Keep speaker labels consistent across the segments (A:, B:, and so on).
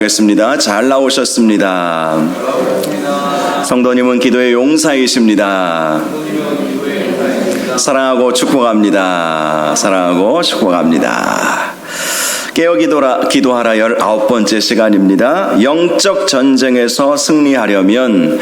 A: 겠습니다. 잘 나오셨습니다. 성도님은 기도의 용사이십니다. 사랑하고 축복합니다. 사랑하고 축복합니다. 깨어 기도하라 19번째 시간입니다. 영적 전쟁에서 승리하려면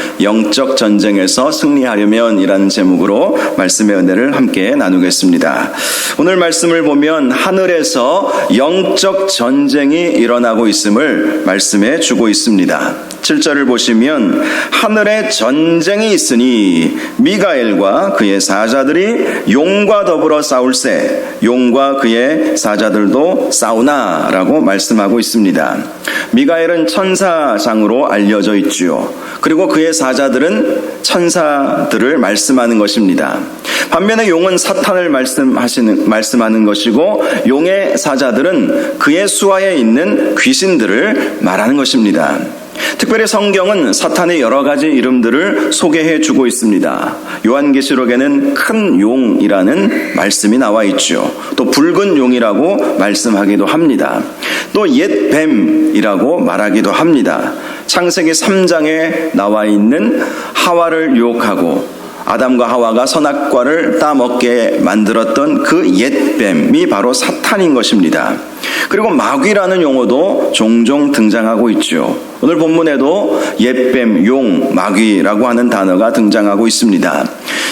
A: 이라는 제목으로 말씀의 은혜를 함께 나누겠습니다. 오늘 말씀을 보면 하늘에서 영적 전쟁이 일어나고 있음을 말씀해 주고 있습니다. 7절을 보시면 하늘에 전쟁이 있으니 미가엘과 그의 사자들이 용과 더불어 싸울세 용과 그의 사자들도 싸우나 라고 말씀하고 있습니다. 미가엘은 천사장으로 알려져 있지요. 그리고 그의 사자들은 천사들을 말씀하는 것입니다. 반면에 용은 사탄을 말씀하는 것이고 용의 사자들은 그의 수하에 있는 귀신들을 말하는 것입니다. 특별히 성경은 사탄의 여러 가지 이름들을 소개해 주고 있습니다. 요한계시록에는 큰 용이라는 말씀이 나와 있죠. 또 붉은 용이라고 말씀하기도 합니다. 또 옛 뱀이라고 말하기도 합니다. 창세기 3장에 나와 있는 하와를 유혹하고 아담과 하와가 선악과를 따먹게 만들었던 그 옛뱀이 바로 사탄인 것입니다. 그리고 마귀라는 용어도 종종 등장하고 있죠. 오늘 본문에도 옛뱀, 용, 마귀라고 하는 단어가 등장하고 있습니다.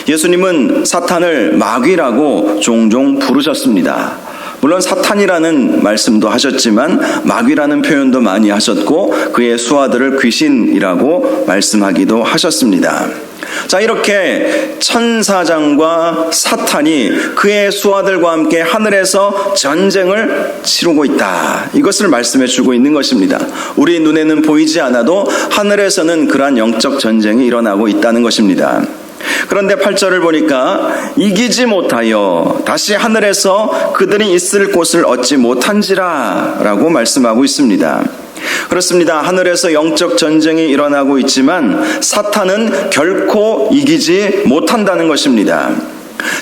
A: 예수님은 사탄을 마귀라고 종종 부르셨습니다. 물론 사탄이라는 말씀도 하셨지만 마귀라는 표현도 많이 하셨고 그의 수하들을 귀신이라고 말씀하기도 하셨습니다. 자, 이렇게 천사장과 사탄이 그의 수하들과 함께 하늘에서 전쟁을 치르고 있다. 이것을 말씀해 주고 있는 것입니다. 우리 눈에는 보이지 않아도 하늘에서는 그러한 영적 전쟁이 일어나고 있다는 것입니다. 그런데 8절을 보니까 이기지 못하여 다시 하늘에서 그들이 있을 곳을 얻지 못한지라 라고 말씀하고 있습니다. 그렇습니다. 하늘에서 영적 전쟁이 일어나고 있지만 사탄은 결코 이기지 못한다는 것입니다.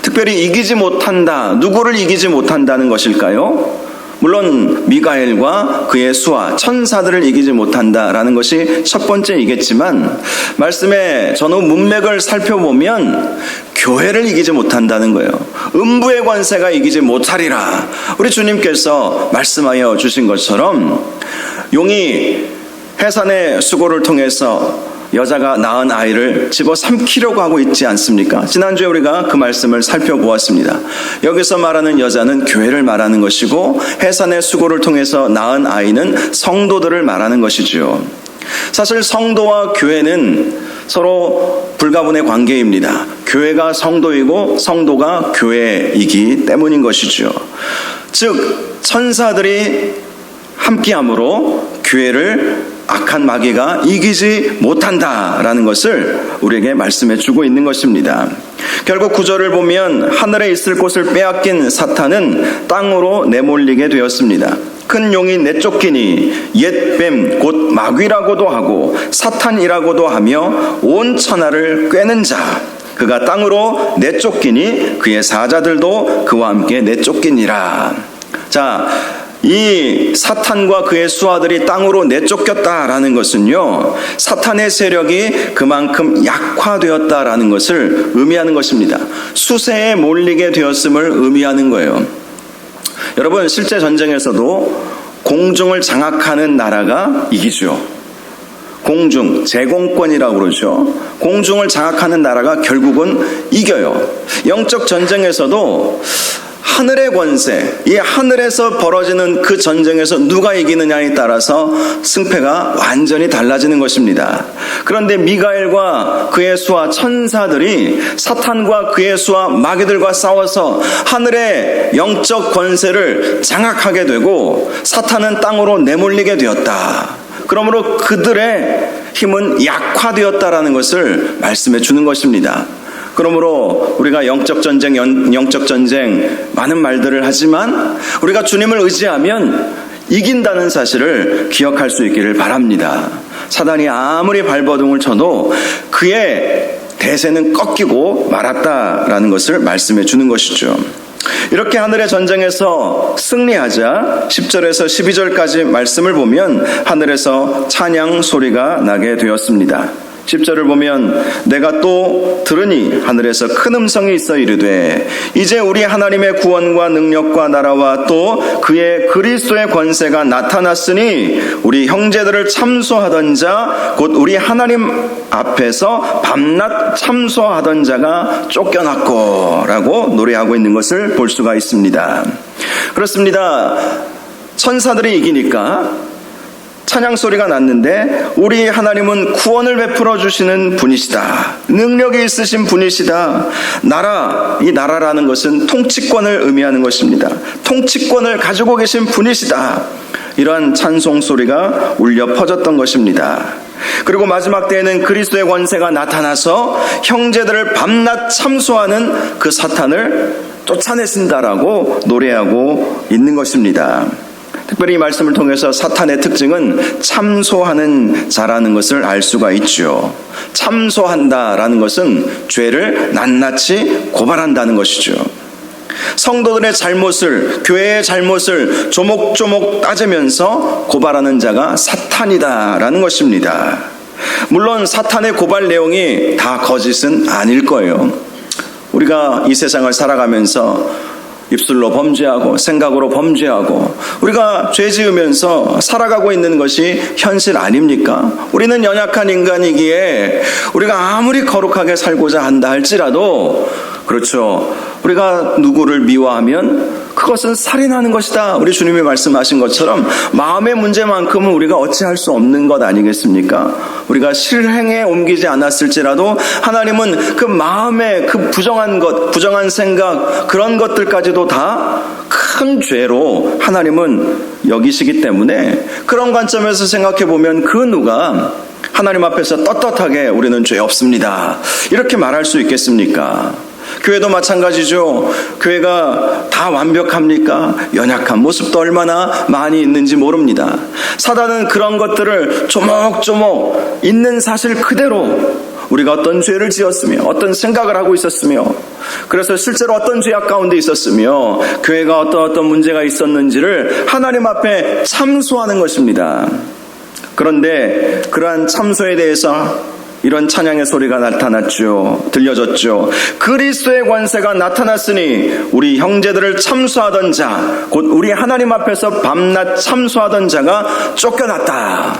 A: 특별히 이기지 못한다. 누구를 이기지 못한다는 것일까요? 물론 미가엘과 그의 수하 천사들을 이기지 못한다라는 것이 첫 번째이겠지만 말씀의 전후 문맥을 살펴보면 교회를 이기지 못한다는 거예요. 음부의 권세가 이기지 못하리라. 우리 주님께서 말씀하여 주신 것처럼 용이 해산의 수고를 통해서 여자가 낳은 아이를 집어삼키려고 하고 있지 않습니까? 지난주에 우리가 그 말씀을 살펴보았습니다. 여기서 말하는 여자는 교회를 말하는 것이고 해산의 수고를 통해서 낳은 아이는 성도들을 말하는 것이지요. 사실 성도와 교회는 서로 불가분의 관계입니다. 교회가 성도이고 성도가 교회이기 때문인 것이죠. 즉 천사들이 함께함으로 교회를 악한 마귀가 이기지 못한다라는 것을 우리에게 말씀해 주고 있는 것입니다. 결국 9절을 보면 하늘에 있을 곳을 빼앗긴 사탄은 땅으로 내몰리게 되었습니다. 큰 용이 내쫓기니 옛뱀 곧 마귀라고도 하고 사탄이라고도 하며 온 천하를 꿰는 자 그가 땅으로 내쫓기니 그의 사자들도 그와 함께 내쫓기니라. 자, 이 사탄과 그의 수하들이 땅으로 내쫓겼다라는 것은요, 사탄의 세력이 그만큼 약화되었다라는 것을 의미하는 것입니다. 수세에 몰리게 되었음을 의미하는 거예요. 여러분, 실제 전쟁에서도 공중을 장악하는 나라가 이기죠. 공중, 제공권이라고 그러죠. 공중을 장악하는 나라가 결국은 이겨요. 영적 전쟁에서도 하늘의 권세, 이 하늘에서 벌어지는 그 전쟁에서 누가 이기느냐에 따라서 승패가 완전히 달라지는 것입니다. 그런데 미가엘과 그의 수하 천사들이 사탄과 그의 수하 마귀들과 싸워서 하늘의 영적 권세를 장악하게 되고 사탄은 땅으로 내몰리게 되었다. 그러므로 그들의 힘은 약화되었다라는 것을 말씀해 주는 것입니다. 그러므로 우리가 영적 전쟁 많은 말들을 하지만 우리가 주님을 의지하면 이긴다는 사실을 기억할 수 있기를 바랍니다. 사단이 아무리 발버둥을 쳐도 그의 대세는 꺾이고 말았다라는 것을 말씀해 주는 것이죠. 이렇게 하늘의 전쟁에서 승리하자 10절에서 12절까지 말씀을 보면 하늘에서 찬양 소리가 나게 되었습니다. 10절을 보면 내가 또 들으니 하늘에서 큰 음성이 있어 이르되 이제 우리 하나님의 구원과 능력과 나라와 또 그의 그리스도의 권세가 나타났으니 우리 형제들을 참소하던 자 곧 우리 하나님 앞에서 밤낮 참소하던 자가 쫓겨났고 라고 노래하고 있는 것을 볼 수가 있습니다. 그렇습니다. 천사들이 이기니까 찬양 소리가 났는데 우리 하나님은 구원을 베풀어 주시는 분이시다. 능력이 있으신 분이시다. 이 나라라는 것은 통치권을 의미하는 것입니다. 통치권을 가지고 계신 분이시다. 이러한 찬송 소리가 울려 퍼졌던 것입니다. 그리고 마지막 때에는 그리스도의 권세가 나타나서 형제들을 밤낮 참소하는 그 사탄을 쫓아내신다라고 노래하고 있는 것입니다. 특별히 이 말씀을 통해서 사탄의 특징은 참소하는 자라는 것을 알 수가 있죠. 참소한다라는 것은 죄를 낱낱이 고발한다는 것이죠. 성도들의 잘못을, 교회의 잘못을 조목조목 따지면서 고발하는 자가 사탄이다라는 것입니다. 물론 사탄의 고발 내용이 다 거짓은 아닐 거예요. 우리가 이 세상을 살아가면서 입술로 범죄하고 생각으로 범죄하고 우리가 죄 지으면서 살아가고 있는 것이 현실 아닙니까? 우리는 연약한 인간이기에 우리가 아무리 거룩하게 살고자 한다 할지라도 그렇죠. 우리가 누구를 미워하면 그것은 살인하는 것이다. 우리 주님이 말씀하신 것처럼 마음의 문제만큼은 우리가 어찌할 수 없는 것 아니겠습니까? 우리가 실행에 옮기지 않았을지라도 하나님은 그 마음의 그 부정한 것, 부정한 생각 그런 것들까지도 다 큰 죄로 하나님은 여기시기 때문에 그런 관점에서 생각해 보면 그 누가 하나님 앞에서 떳떳하게 우리는 죄 없습니다. 이렇게 말할 수 있겠습니까? 교회도 마찬가지죠. 교회가 다 완벽합니까? 연약한 모습도 얼마나 많이 있는지 모릅니다. 사단은 그런 것들을 조목조목 있는 사실 그대로 우리가 어떤 죄를 지었으며 어떤 생각을 하고 있었으며 그래서 실제로 어떤 죄악 가운데 있었으며 교회가 어떤 문제가 있었는지를 하나님 앞에 참소하는 것입니다. 그런데 그러한 참소에 대해서 이런 찬양의 소리가 나타났죠. 들려졌죠. 그리스도의 권세가 나타났으니 우리 형제들을 참소하던 자, 곧 우리 하나님 앞에서 밤낮 참소하던 자가 쫓겨났다.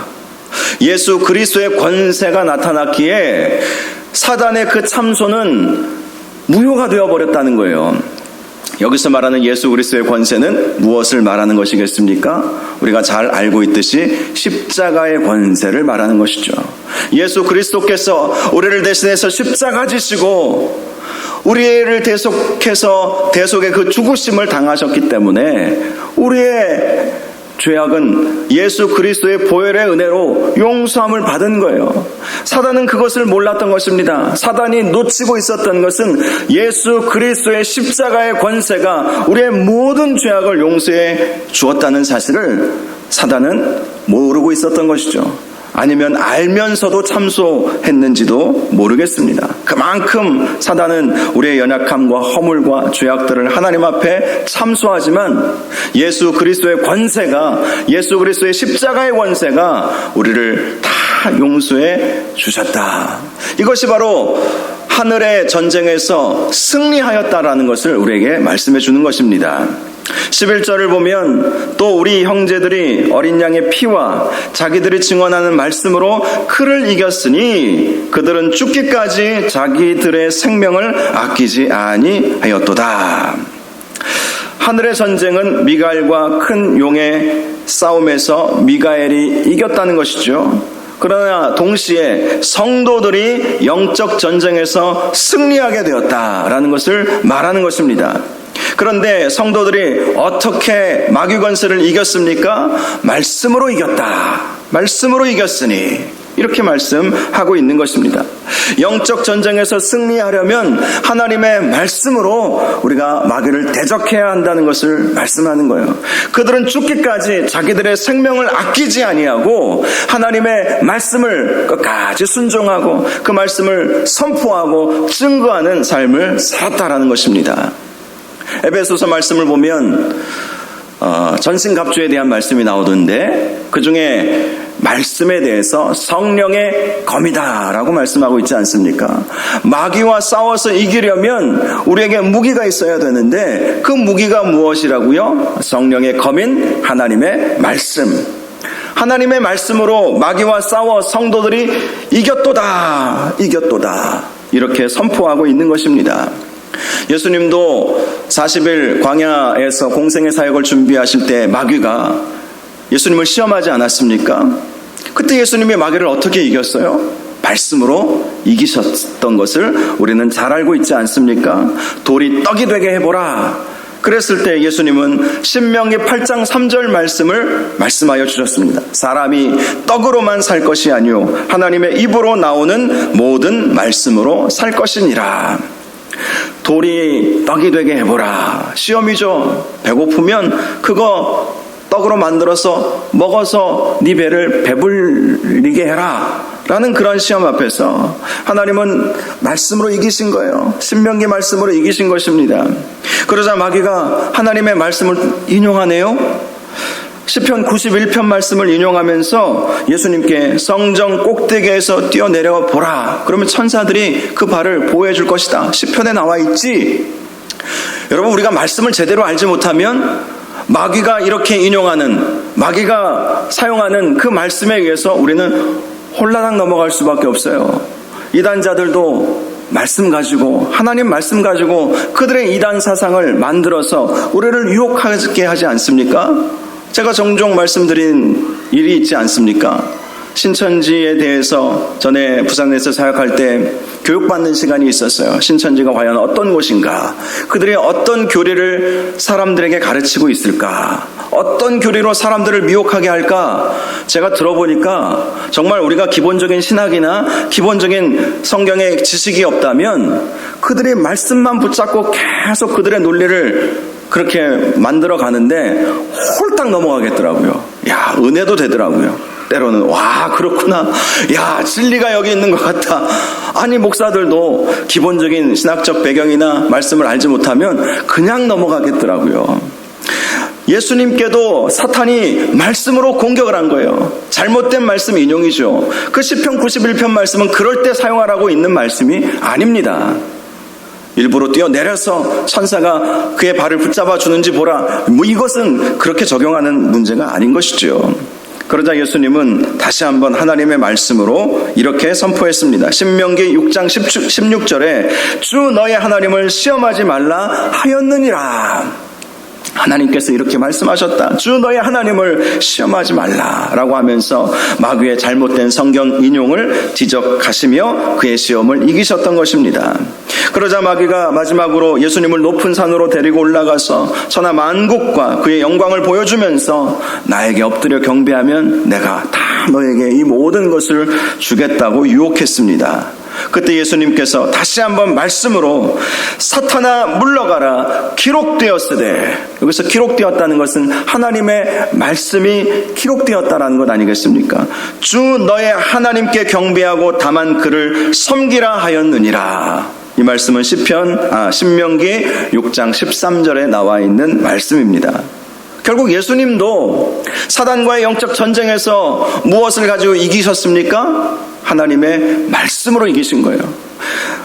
A: 예수 그리스도의 권세가 나타났기에 사단의 그 참소는 무효가 되어버렸다는 거예요. 여기서 말하는 예수 그리스도의 권세는 무엇을 말하는 것이겠습니까? 우리가 잘 알고 있듯이 십자가의 권세를 말하는 것이죠. 예수 그리스도께서 우리를 대신해서 십자가 지시고 우리를 대속해서 대속의 그 죽으심을 당하셨기 때문에 우리의 죄악은 예수 그리스도의 보혈의 은혜로 용서함을 받은 거예요. 사단은 그것을 몰랐던 것입니다. 사단이 놓치고 있었던 것은 예수 그리스도의 십자가의 권세가 우리의 모든 죄악을 용서해 주었다는 사실을 사단은 모르고 있었던 것이죠. 아니면 알면서도 참소했는지도 모르겠습니다. 그만큼 사단은 우리의 연약함과 허물과 죄악들을 하나님 앞에 참소하지만 예수 그리스도의 권세가, 예수 그리스도의 십자가의 권세가 우리를 다 용서해 주셨다. 이것이 바로 하늘의 전쟁에서 승리하였다라는 것을 우리에게 말씀해 주는 것입니다. 11절을 보면 또 우리 형제들이 어린 양의 피와 자기들이 증언하는 말씀으로 그를 이겼으니 그들은 죽기까지 자기들의 생명을 아끼지 아니하였도다. 하늘의 전쟁은 미가엘과 큰 용의 싸움에서 미가엘이 이겼다는 것이죠. 그러나 동시에 성도들이 영적 전쟁에서 승리하게 되었다라는 것을 말하는 것입니다. 그런데 성도들이 어떻게 마귀 권세를 이겼습니까? 말씀으로 이겼다. 말씀으로 이겼으니 이렇게 말씀하고 있는 것입니다. 영적 전쟁에서 승리하려면 하나님의 말씀으로 우리가 마귀를 대적해야 한다는 것을 말씀하는 거예요. 그들은 죽기까지 자기들의 생명을 아끼지 아니하고 하나님의 말씀을 끝까지 순종하고 그 말씀을 선포하고 증거하는 삶을 살았다라는 것입니다. 에베소서 말씀을 보면 전신갑주에 대한 말씀이 나오던데 그 중에 말씀에 대해서 성령의 검이다라고 말씀하고 있지 않습니까? 마귀와 싸워서 이기려면 우리에게 무기가 있어야 되는데 그 무기가 무엇이라고요? 성령의 검인 하나님의 말씀. 하나님의 말씀으로 마귀와 싸워 성도들이 이겼도다 이렇게 선포하고 있는 것입니다. 예수님도 40일 광야에서 공생의 사역을 준비하실 때 마귀가 예수님을 시험하지 않았습니까? 그때 예수님이 마귀를 어떻게 이겼어요? 말씀으로 이기셨던 것을 우리는 잘 알고 있지 않습니까? 돌이 떡이 되게 해보라. 그랬을 때 예수님은 신명기 8장 3절 말씀을 말씀하여 주셨습니다. 사람이 떡으로만 살 것이 아니요 하나님의 입으로 나오는 모든 말씀으로 살 것이니라. 돌이 떡이 되게 해보라. 시험이죠. 배고프면 그거 떡으로 만들어서 먹어서 네 배를 배불리게 해라 라는 그런 시험 앞에서 하나님은 말씀으로 이기신 거예요. 신명기 말씀으로 이기신 것입니다. 그러자 마귀가 하나님의 말씀을 인용하네요. 시편 91편 말씀을 인용하면서 예수님께 성전 꼭대기에서 뛰어내려 보라. 그러면 천사들이 그 발을 보호해 줄 것이다. 시편에 나와 있지. 여러분, 우리가 말씀을 제대로 알지 못하면 마귀가 이렇게 인용하는, 마귀가 사용하는 그 말씀에 의해서 우리는 홀라당 넘어갈 수밖에 없어요. 이단자들도 말씀 가지고, 하나님 말씀 가지고 그들의 이단 사상을 만들어서 우리를 유혹하게 하지 않습니까? 제가 종종 말씀드린 일이 있지 않습니까? 신천지에 대해서 전에 부산에서 사역할 때 교육받는 시간이 있었어요. 신천지가 과연 어떤 곳인가? 그들이 어떤 교리를 사람들에게 가르치고 있을까? 어떤 교리로 사람들을 미혹하게 할까? 제가 들어보니까 정말 우리가 기본적인 신학이나 기본적인 성경의 지식이 없다면 그들이 말씀만 붙잡고 계속 그들의 논리를 그렇게 만들어 가는데 홀딱 넘어가겠더라고요. 야, 은혜도 되더라고요. 때로는 와, 그렇구나. 야, 진리가 여기 있는 것 같다. 아니, 목사들도 기본적인 신학적 배경이나 말씀을 알지 못하면 그냥 넘어가겠더라고요. 예수님께도 사탄이 말씀으로 공격을 한 거예요. 잘못된 말씀 인용이죠. 그 시편 91편 말씀은 그럴 때 사용하라고 있는 말씀이 아닙니다. 일부러 뛰어내려서 천사가 그의 발을 붙잡아 주는지 보라. 이것은 그렇게 적용하는 문제가 아닌 것이죠. 그러자 예수님은 다시 한번 하나님의 말씀으로 이렇게 선포했습니다. 신명기 6장 16절에 주 너의 하나님을 시험하지 말라 하였느니라. 하나님께서 이렇게 말씀하셨다. 주 너의 하나님을 시험하지 말라라고 하면서 마귀의 잘못된 성경 인용을 지적하시며 그의 시험을 이기셨던 것입니다. 그러자 마귀가 마지막으로 예수님을 높은 산으로 데리고 올라가서 천하 만국과 그의 영광을 보여주면서 나에게 엎드려 경배하면 내가 다 너에게 이 모든 것을 주겠다고 유혹했습니다. 그때 예수님께서 다시 한번 말씀으로 사탄아 물러가라 기록되었으되, 여기서 기록되었다는 것은 하나님의 말씀이 기록되었다라는 것 아니겠습니까? 주 너의 하나님께 경배하고 다만 그를 섬기라 하였느니라. 이 말씀은 신명기 6장 13절에 나와 있는 말씀입니다. 결국 예수님도 사단과의 영적 전쟁에서 무엇을 가지고 이기셨습니까? 하나님의 말씀으로 이기신 거예요.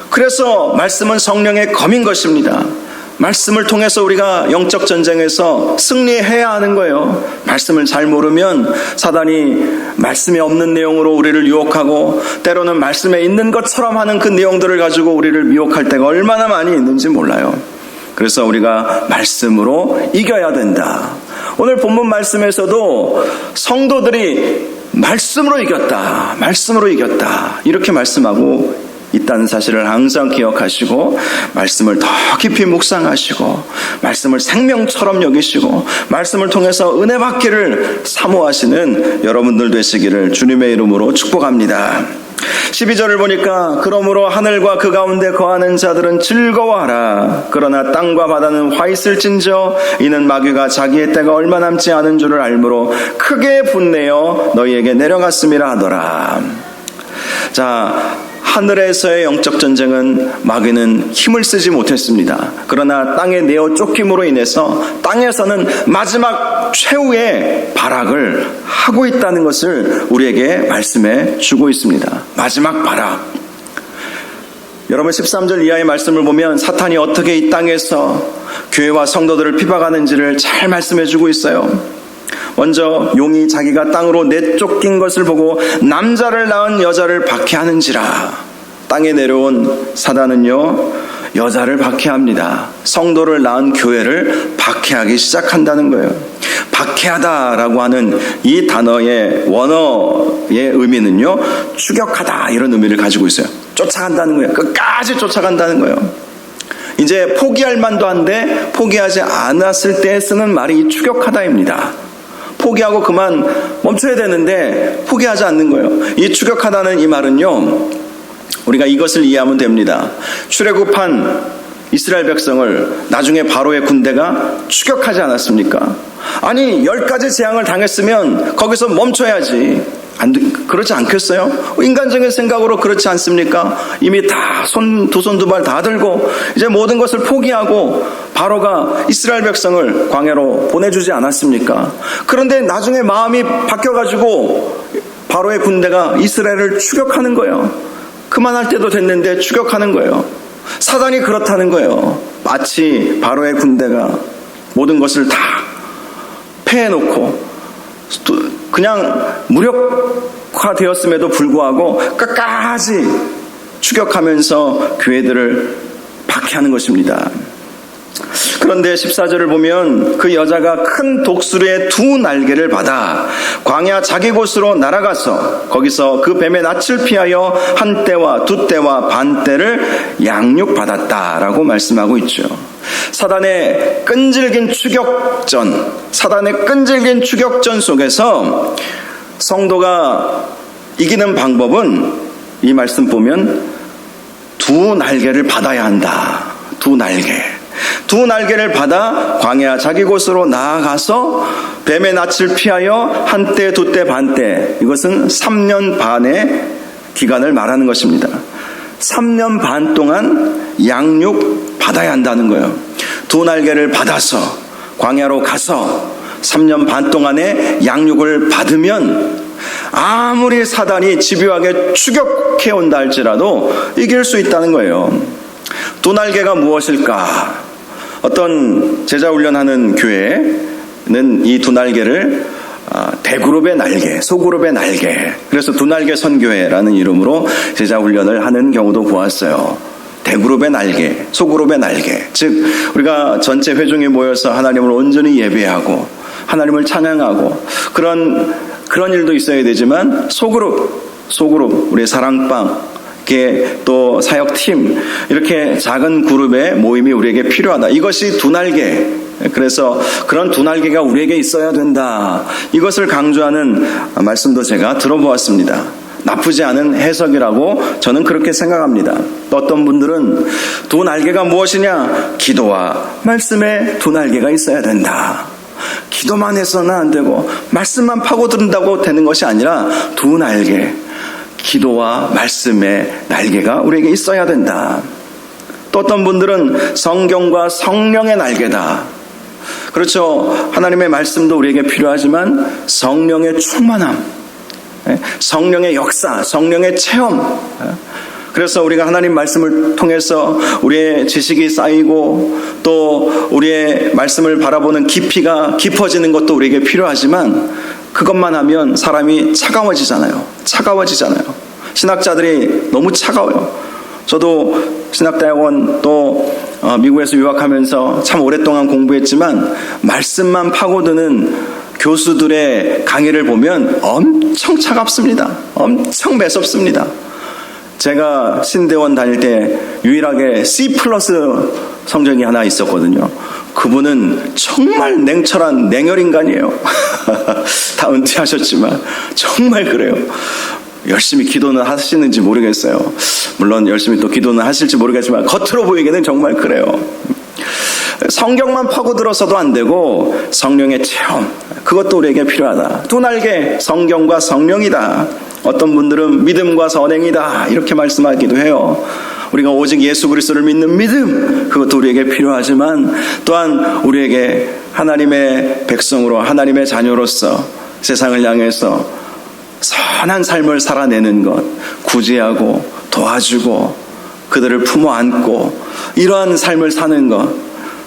A: 그래서 말씀은 성령의 검인 것입니다. 말씀을 통해서 우리가 영적 전쟁에서 승리해야 하는 거예요. 말씀을 잘 모르면 사단이 말씀에 없는 내용으로 우리를 유혹하고 때로는 말씀에 있는 것처럼 하는 그 내용들을 가지고 우리를 미혹할 때가 얼마나 많이 있는지 몰라요. 그래서 우리가 말씀으로 이겨야 된다. 오늘 본문 말씀에서도 성도들이 말씀으로 이겼다. 말씀으로 이겼다. 이렇게 말씀하고 있다는 사실을 항상 기억하시고 말씀을 더 깊이 묵상하시고 말씀을 생명처럼 여기시고 말씀을 통해서 은혜 받기를 사모하시는 여러분들 되시기를 주님의 이름으로 축복합니다. 12절을 보니까 그러므로 하늘과 그 가운데 거하는 자들은 즐거워하라. 그러나 땅과 바다는 화 있을진저 이는 마귀가 자기의 때가 얼마 남지 않은 줄을 알므로 크게 분내어 너희에게 내려갔음이라 하더라. 자, 하늘에서의 영적 전쟁은 마귀는 힘을 쓰지 못했습니다. 그러나 땅에 내어 쫓김으로 인해서 땅에서는 마지막 최후의 발악을 하고 있다는 것을 우리에게 말씀해 주고 있습니다. 마지막 발악. 여러분 13절 이하의 말씀을 보면 사탄이 어떻게 이 땅에서 교회와 성도들을 비박하는지를 잘 말씀해 주고 있어요. 먼저 용이 자기가 땅으로 내쫓긴 것을 보고 남자를 낳은 여자를 박해하는지라. 땅에 내려온 사단은요, 여자를 박해합니다. 성도를 낳은 교회를 박해하기 시작한다는 거예요. 박해하다라고 하는 이 단어의 원어의 의미는요, 추격하다 이런 의미를 가지고 있어요. 쫓아간다는 거예요. 끝까지 쫓아간다는 거예요. 이제 포기할 만도 한데 포기하지 않았을 때 쓰는 말이 이 추격하다입니다. 포기하고 그만 멈춰야 되는데 포기하지 않는 거예요. 이 추격하다는 이 말은요, 우리가 이것을 이해하면 됩니다. 출애굽한 이스라엘 백성을 나중에 바로의 군대가 추격하지 않았습니까? 아니 10가지 재앙을 당했으면 거기서 멈춰야지. 그렇지 않겠어요? 인간적인 생각으로 그렇지 않습니까? 이미 다 두 손 두 발 다 들고 이제 모든 것을 포기하고 바로가 이스라엘 백성을 광야로 보내주지 않았습니까? 그런데 나중에 마음이 바뀌어가지고 바로의 군대가 이스라엘을 추격하는 거예요. 그만할 때도 됐는데 추격하는 거예요. 사단이 그렇다는 거예요. 마치 바로의 군대가 모든 것을 다 패해놓고 그냥 무력화되었음에도 불구하고 끝까지 추격하면서 교회들을 박해하는 것입니다. 그런데 14절을 보면 그 여자가 큰 독수리의 2 날개를 받아 광야 자기 곳으로 날아가서 거기서 그 뱀의 낯을 피하여 1때와 2때와 반 때를 양육받았다라고 말씀하고 있죠. 사단의 끈질긴 추격전 속에서 성도가 이기는 방법은 이 말씀 보면 2 날개를 받아야 한다. 2 날개를 받아 광야 자기 곳으로 나아가서 뱀의 낯을 피하여 1때, 2때, 반 때, 이것은 3년 반의 기간을 말하는 것입니다. 3년 반 동안 양육 받아야 한다는 거예요. 2 날개를 받아서 광야로 가서 3년 반 동안의 양육을 받으면 아무리 사단이 집요하게 추격해 온다 할지라도 이길 수 있다는 거예요. 2 날개가 무엇일까? 어떤 제자훈련하는 교회는 이 2 날개를 대그룹의 날개, 소그룹의 날개, 그래서 2 날개 선교회라는 이름으로 제자훈련을 하는 경우도 보았어요. 대그룹의 날개, 소그룹의 날개. 즉 우리가 전체 회중이 모여서 하나님을 온전히 예배하고 하나님을 찬양하고 그런 일도 있어야 되지만 소그룹 우리의 사랑방, 또 사역팀, 이렇게 작은 그룹의 모임이 우리에게 필요하다. 이것이 2 날개. 그래서 그런 2 날개가 우리에게 있어야 된다. 이것을 강조하는 말씀도 제가 들어보았습니다. 나쁘지 않은 해석이라고 저는 그렇게 생각합니다. 또 어떤 분들은 2 날개가 무엇이냐? 기도와 말씀에 2 날개가 있어야 된다. 기도만 해서는 안 되고 말씀만 파고든다고 되는 것이 아니라 2 날개, 기도와 말씀의 날개가 우리에게 있어야 된다. 또 어떤 분들은 성경과 성령의 날개다. 그렇죠. 하나님의 말씀도 우리에게 필요하지만 성령의 충만함, 성령의 역사, 성령의 체험. 그래서 우리가 하나님 말씀을 통해서 우리의 지식이 쌓이고 또 우리의 말씀을 바라보는 깊이가 깊어지는 것도 우리에게 필요하지만 그것만 하면 사람이 차가워지잖아요. 신학자들이 너무 차가워요. 저도 신학대학원 또 미국에서 유학하면서 참 오랫동안 공부했지만 말씀만 파고드는 교수들의 강의를 보면 엄청 차갑습니다. 엄청 매섭습니다. 제가 신대원 다닐 때 유일하게 C+ 성적이 하나 있었거든요. 그분은 정말 냉철한 냉혈인간이에요. 다 은퇴하셨지만 정말 그래요. 열심히 기도는 하시는지 모르겠어요. 물론 열심히 또 기도는 하실지 모르겠지만 겉으로 보이기는 정말 그래요. 성경만 파고들어서도 안 되고 성령의 체험, 그것도 우리에게 필요하다. 2 날개, 성경과 성령이다. 어떤 분들은 믿음과 선행이다 이렇게 말씀하기도 해요. 우리가 오직 예수 그리스도를 믿는 믿음, 그것도 우리에게 필요하지만 또한 우리에게 하나님의 백성으로, 하나님의 자녀로서 세상을 향해서 선한 삶을 살아내는 것, 구제하고 도와주고 그들을 품어 안고 이러한 삶을 사는 것,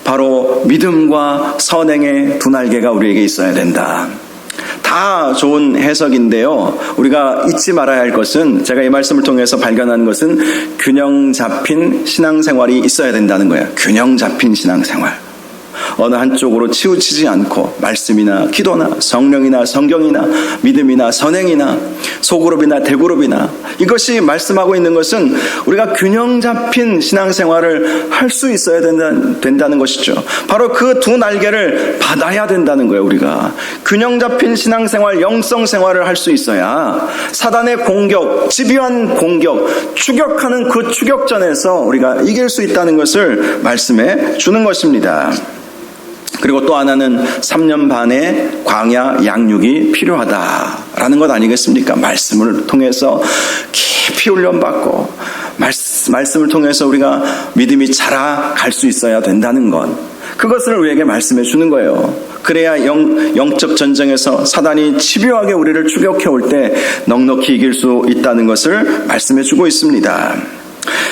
A: 바로 믿음과 선행의 두 날개가 우리에게 있어야 된다. 다 좋은 해석인데요, 우리가 잊지 말아야 할 것은, 제가 이 말씀을 통해서 발견한 것은 균형 잡힌 신앙생활이 있어야 된다는 거예요. 균형 잡힌 신앙생활. 어느 한쪽으로 치우치지 않고 말씀이나 기도나 성령이나 성경이나 믿음이나 선행이나 소그룹이나 대그룹이나, 이것이 말씀하고 있는 것은 우리가 균형 잡힌 신앙생활을 할 수 있어야 된다는 것이죠. 바로 그 두 날개를 받아야 된다는 거예요. 우리가 균형 잡힌 신앙생활, 영성생활을 할 수 있어야 사단의 공격, 집요한 공격, 추격하는 그 추격전에서 우리가 이길 수 있다는 것을 말씀해 주는 것입니다. 그리고 또 하나는 3년 반의 광야 양육이 필요하다라는 것 아니겠습니까? 말씀을 통해서 깊이 훈련받고 말씀을 통해서 우리가 믿음이 자라갈 수 있어야 된다는 것, 그것을 우리에게 말씀해 주는 거예요. 그래야 영적 전쟁에서 사단이 집요하게 우리를 추격해 올 때 넉넉히 이길 수 있다는 것을 말씀해 주고 있습니다.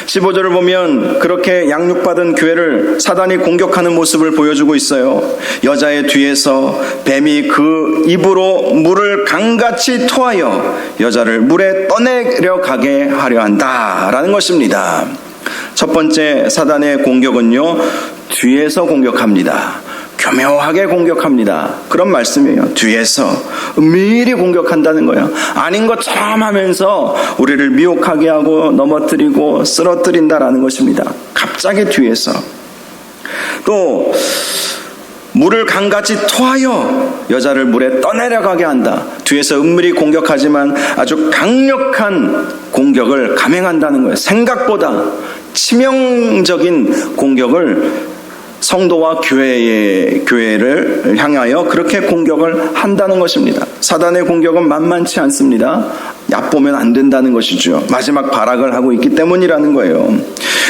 A: 15절을 보면 그렇게 양육받은 교회를 사단이 공격하는 모습을 보여주고 있어요. 여자의 뒤에서 뱀이 그 입으로 물을 강같이 토하여 여자를 물에 떠내려가게 하려 한다라는 것입니다. 첫 번째 사단의 공격은요, 뒤에서 공격합니다. 교묘하게 공격합니다. 그런 말씀이에요. 뒤에서 미리 공격한다는 거예요. 아닌 것처럼 하면서 우리를 미혹하게 하고 넘어뜨리고 쓰러뜨린다라는 것입니다. 갑자기 뒤에서. 또 물을 강같이 토하여 여자를 물에 떠내려가게 한다. 뒤에서 은밀히 공격하지만 아주 강력한 공격을 감행한다는 거예요. 생각보다 치명적인 공격을 성도와 교회를 향하여 그렇게 공격을 한다는 것입니다. 사단의 공격은 만만치 않습니다. 얕보면 안 된다는 것이죠. 마지막 발악을 하고 있기 때문이라는 거예요.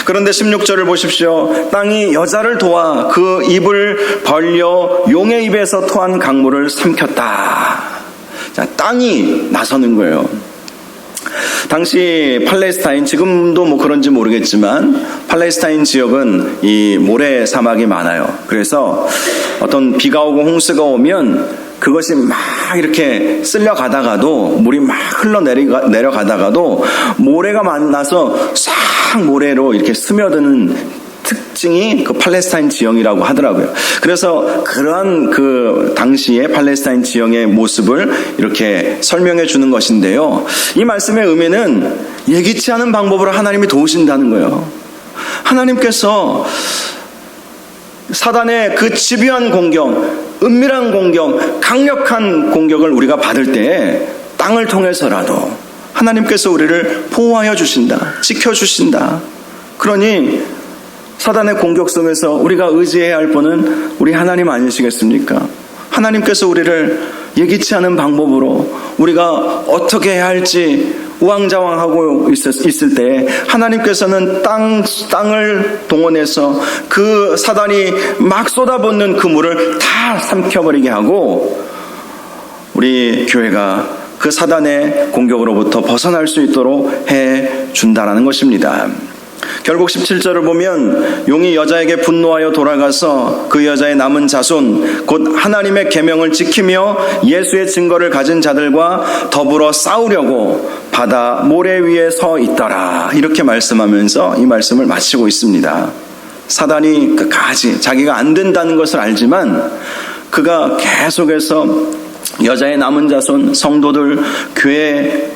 A: 그런데 16절을 보십시오. 땅이 여자를 도와 그 입을 벌려 용의 입에서 토한 강물을 삼켰다. 자, 땅이 나서는 거예요. 당시 팔레스타인, 지금도 뭐 그런지 모르겠지만 팔레스타인 지역은 이 모래 사막이 많아요. 그래서 어떤 비가 오고 홍수가 오면 그것이 막 이렇게 쓸려가다가도, 물이 막 흘러내려가다가도 모래가 만나서 싹 모래로 이렇게 스며드는 특징이 그 팔레스타인 지형이라고 하더라고요. 그래서 그러한 그 당시의 팔레스타인 지형의 모습을 이렇게 설명해 주는 것인데요, 이 말씀의 의미는 예기치 않은 방법으로 하나님이 도우신다는 거예요. 하나님께서 사단의 그 집요한 공격, 은밀한 공격, 강력한 공격을 우리가 받을 때 땅을 통해서라도 하나님께서 우리를 보호하여 주신다, 지켜주신다. 그러니 사단의 공격 속에서 우리가 의지해야 할 분은 우리 하나님 아니시겠습니까? 하나님께서 우리를 예기치 않은 방법으로 우리가 어떻게 해야 할지 우왕좌왕하고 있을 때 하나님께서는 땅을 동원해서 그 사단이 막 쏟아붓는 그 물을 다 삼켜버리게 하고 우리 교회가 그 사단의 공격으로부터 벗어날 수 있도록 해준다는 것입니다. 결국 17절을 보면 용이 여자에게 분노하여 돌아가서 그 여자의 남은 자손 곧 하나님의 계명을 지키며 예수의 증거를 가진 자들과 더불어 싸우려고 바다 모래 위에 서 있더라, 이렇게 말씀하면서 이 말씀을 마치고 있습니다. 사단이 끝까지 자기가 안 된다는 것을 알지만 그가 계속해서 여자의 남은 자손, 성도들, 교회,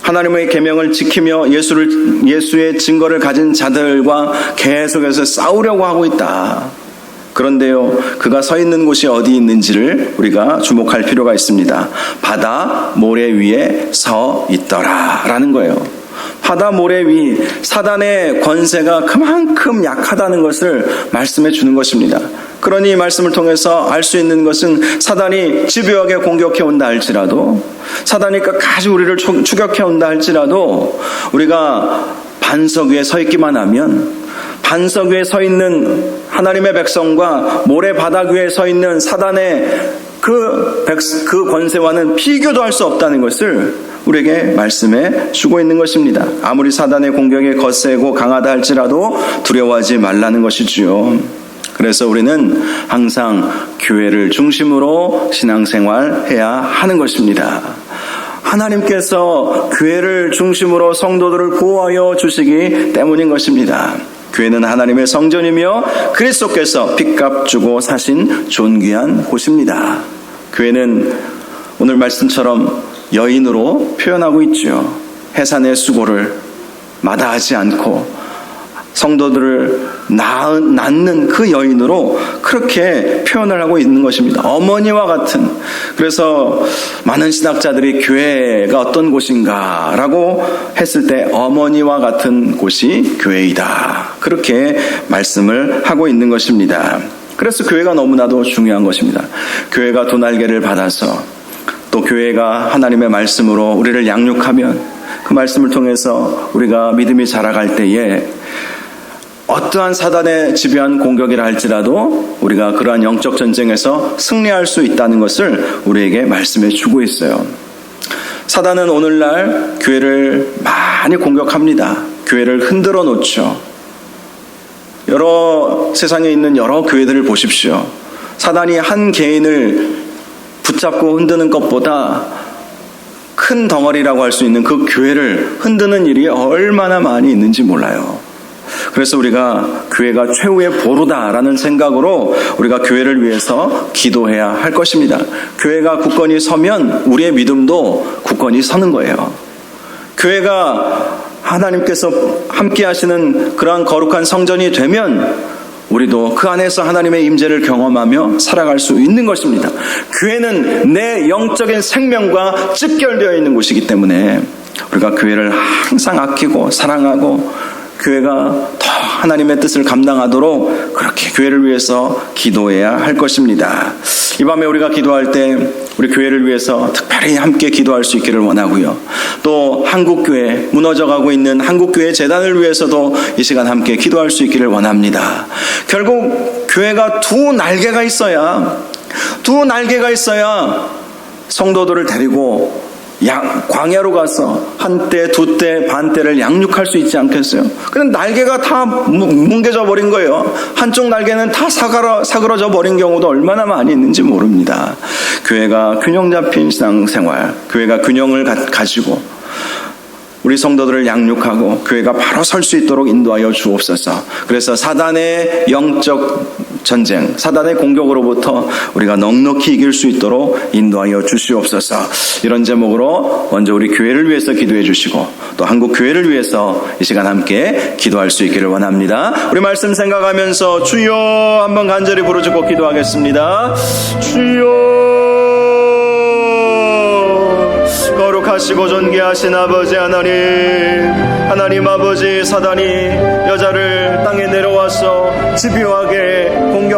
A: 하나님의 계명을 지키며 예수의 증거를 가진 자들과 계속해서 싸우려고 하고 있다. 그런데요, 그가 서 있는 곳이 어디 있는지를 우리가 주목할 필요가 있습니다. 바다 모래 위에 서 있더라 라는 거예요. 바다 모래 위 사단의 권세가 그만큼 약하다는 것을 말씀해 주는 것입니다. 그러니 이 말씀을 통해서 알 수 있는 것은 사단이 집요하게 공격해 온다 할지라도, 사단이 끝까지 우리를 추격해 온다 할지라도, 우리가 반석 위에 서 있기만 하면, 반석 위에 서 있는 하나님의 백성과 모래바닥 위에 서 있는 사단의 그 권세와는 비교도 할 수 없다는 것을 우리에게 말씀해 주고 있는 것입니다. 아무리 사단의 공격이 거세고 강하다 할지라도 두려워하지 말라는 것이지요. 그래서 우리는 항상 교회를 중심으로 신앙생활해야 하는 것입니다. 하나님께서 교회를 중심으로 성도들을 보호하여 주시기 때문인 것입니다. 교회는 하나님의 성전이며 그리스도께서 핏값 주고 사신 존귀한 곳입니다. 교회는 오늘 말씀처럼 여인으로 표현하고 있죠. 해산의 수고를 마다하지 않고 성도들을 낳는 그 여인으로 그렇게 표현을 하고 있는 것입니다. 어머니와 같은. 그래서 많은 신학자들이 교회가 어떤 곳인가 라고 했을 때 어머니와 같은 곳이 교회이다, 그렇게 말씀을 하고 있는 것입니다. 그래서 교회가 너무나도 중요한 것입니다. 교회가 두 날개를 받아서 또 교회가 하나님의 말씀으로 우리를 양육하면 그 말씀을 통해서 우리가 믿음이 자라갈 때에 어떠한 사단의 집요한 공격이라 할지라도 우리가 그러한 영적 전쟁에서 승리할 수 있다는 것을 우리에게 말씀해 주고 있어요. 사단은 오늘날 교회를 많이 공격합니다. 교회를 흔들어 놓죠. 세상에 있는 여러 교회들을 보십시오. 사단이 한 개인을 붙잡고 흔드는 것보다 큰 덩어리라고 할 수 있는 그 교회를 흔드는 일이 얼마나 많이 있는지 몰라요. 그래서 우리가 교회가 최후의 보루다라는 생각으로 우리가 교회를 위해서 기도해야 할 것입니다. 교회가 굳건히 서면 우리의 믿음도 굳건히 서는 거예요. 교회가 하나님께서 함께 하시는 그러한 거룩한 성전이 되면 우리도 그 안에서 하나님의 임재를 경험하며 살아갈 수 있는 것입니다. 교회는 내 영적인 생명과 직결되어 있는 곳이기 때문에 우리가 교회를 항상 아끼고 사랑하고 교회가 더 하나님의 뜻을 감당하도록 그렇게 교회를 위해서 기도해야 할 것입니다. 이 밤에 우리가 기도할 때 우리 교회를 위해서 특별히 함께 기도할 수 있기를 원하고요. 또 한국교회, 무너져가고 있는 한국교회 재단을 위해서도 이 시간 함께 기도할 수 있기를 원합니다. 결국 교회가 두 날개가 있어야 성도들을 데리고 광야로 가서 한때, 두때, 반때를 양육할 수 있지 않겠어요? 그런데 날개가 다 뭉개져 버린 거예요. 한쪽 날개는 다 사그러져 버린 경우도 얼마나 많이 있는지 모릅니다. 교회가 균형 잡힌 신앙생활, 교회가 균형을 가지고 우리 성도들을 양육하고 교회가 바로 설 수 있도록 인도하여 주옵소서. 그래서 사단의 영적 전쟁, 사단의 공격으로부터 우리가 넉넉히 이길 수 있도록 인도하여 주시옵소서. 이런 제목으로 먼저 우리 교회를 위해서 기도해 주시고 또 한국 교회를 위해서 이 시간 함께 기도할 수 있기를 원합니다. 우리 말씀 생각하면서 주여 한번 간절히 부르짖고 기도하겠습니다. 주여, 거룩하시고 존귀하신 아버지 하나님 아버지, 사단이 여자를 땅에 내려와서 집요하게 공격하고